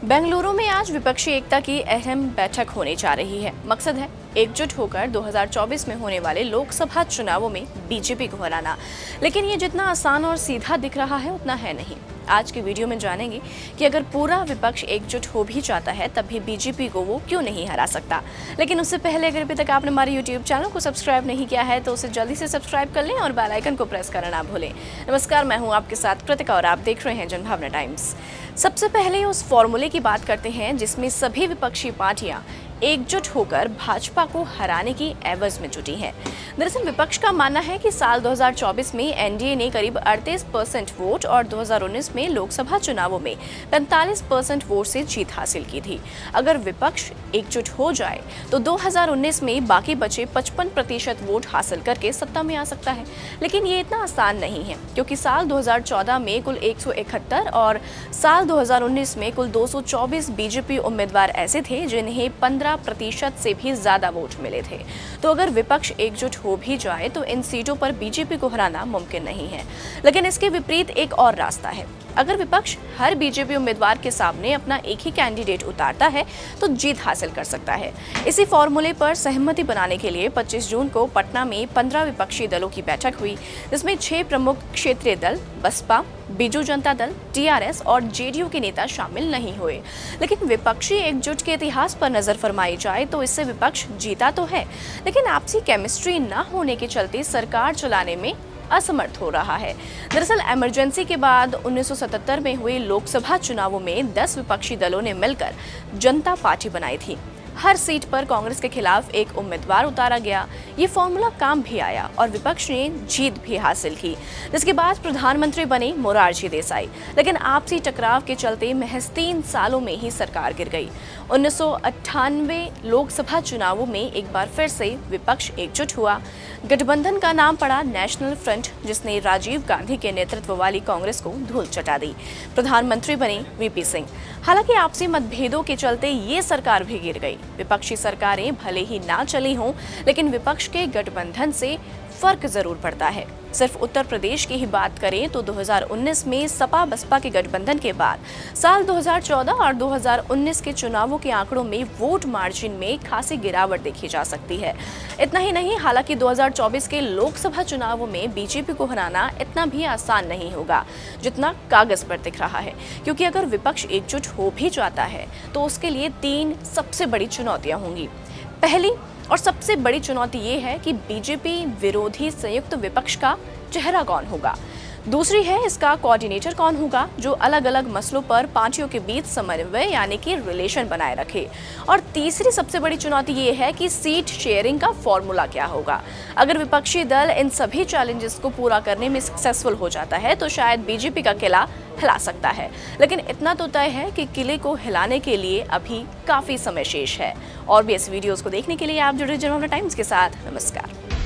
बेंगलुरु में आज विपक्षी एकता की अहम बैठक होने जा रही है। मकसद है एकजुट होकर 2024 में होने वाले लोकसभा चुनावों में बीजेपी को हराना। लेकिन ये जितना आसान और सीधा दिख रहा है उतना है नहीं। आज की वीडियो में जानेंगे कि अगर पूरा विपक्ष एकजुट हो भी जाता है तब भी बीजेपी को वो क्यों नहीं हरा सकता। लेकिन उससे पहले अगर अभी तक आपने हमारे यूट्यूब चैनल को सब्सक्राइब नहीं किया है तो उसे जल्दी से सब्सक्राइब कर लें और बेल आइकन को प्रेस करना ना भूलें। नमस्कार, मैं हूं आपके साथ कृतिका और आप देख रहे हैं जनभावना टाइम्स। सबसे पहले उस फॉर्मूले की बात करते हैं जिसमें सभी विपक्षी पार्टियां एकजुट होकर भाजपा को हराने की एवज में जुटी हैं। दरअसल विपक्ष का मानना है कि साल 2024 में एनडीए ने करीब 38% वोट और 2019 में लोकसभा चुनावों में 45% वोट से जीत हासिल की थी। अगर विपक्ष एकजुट हो जाए तो 2019 में बाकी बचे 55% वोट हासिल करके सत्ता में आ सकता है। लेकिन ये इतना आसान नहीं है क्योंकि साल 2014 में कुल 171 और साल 2019 में कुल 224 बीजेपी उम्मीदवार ऐसे थे जिन्हें 15% से भी ज्यादा वोट मिले थे। तो अगर विपक्ष एकजुट हो भी जाए तो इन सीटों पर बीजेपी को हराना मुमकिन नहीं है। लेकिन इसके विपरीत एक और रास्ता है। अगर विपक्ष हर बीजेपी उम्मीदवार के सामने अपना एक ही कैंडिडेट उतारता है तो जीत हासिल कर सकता है। इसी फॉर्मूले पर सहमति बनाने के लिए 25 जून को पटना में 15 विपक्षी दलों की बैठक हुई, जिसमें 6 प्रमुख क्षेत्रीय दल बसपा, बीजू जनता दल, टीआरएस और जेडीयू के नेता शामिल नहीं हुए। लेकिन विपक्षी एकजुट के इतिहास पर नजर फरमाई जाए तो इससे विपक्ष जीता तो है, लेकिन आपसी केमिस्ट्री न होने के चलते सरकार चलाने में असमर्थ हो रहा है। दरअसल इमरजेंसी के बाद 1977 में हुए लोकसभा चुनावों में 10 विपक्षी दलों ने मिलकर जनता पार्टी बनाई थी। हर सीट पर कांग्रेस के खिलाफ एक उम्मीदवार उतारा गया। ये फॉर्मूला काम भी आया और विपक्ष ने जीत भी हासिल की, जिसके बाद प्रधानमंत्री बने मोरारजी देसाई। लेकिन आपसी टकराव के चलते महज 3 सालों में ही सरकार गिर गई। 1998 लोकसभा चुनावों में एक बार फिर से विपक्ष एकजुट हुआ। गठबंधन का नाम पड़ा नेशनल फ्रंट, जिसने राजीव गांधी के नेतृत्व वाली कांग्रेस को धूल चटा दी। प्रधानमंत्री बने वीपी सिंह। हालांकि आपसी मतभेदों के चलते ये सरकार भी गिर गई। विपक्षी सरकारें भले ही ना चली हों, लेकिन विपक्ष के गठबंधन से फर्क जरूर पड़ता है। सिर्फ उत्तर प्रदेश की ही बात करें तो 2019 में सपा बसपा के गठबंधन के बाद साल 2014 और 2019 के चुनावों के आंकड़ों में वोट मार्जिन में खासी गिरावट देखी जा सकती है। इतना ही नहीं, हालांकि 2024 के लोकसभा चुनावों में बीजेपी को हराना इतना भी आसान नहीं होगा जितना कागज पर दिख रहा है, क्योंकि अगर विपक्ष एकजुट हो भी जाता है तो उसके लिए 3 सबसे बड़ी चुनौतियां होंगी। पहली और सबसे बड़ी चुनौती ये है कि बीजेपी विरोधी संयुक्त विपक्ष का चेहरा कौन होगा। दूसरी है इसका कोऑर्डिनेटर कौन होगा जो अलग अलग मसलों पर पार्टियों के बीच समन्वय यानी कि रिलेशन बनाए रखे। और तीसरी सबसे बड़ी चुनौती ये है कि सीट शेयरिंग का फॉर्मूला क्या होगा। अगर विपक्षी दल इन सभी चैलेंजेस को पूरा करने में सक्सेसफुल हो जाता है तो शायद बीजेपी का किला हिला सकता है। लेकिन इतना तो तय है कि किले को हिलाने के लिए अभी काफी समय शेष है। और भी ऐसी वीडियोस को देखने के लिए आप जुड़े जनभावना टाइम्स के साथ। नमस्कार।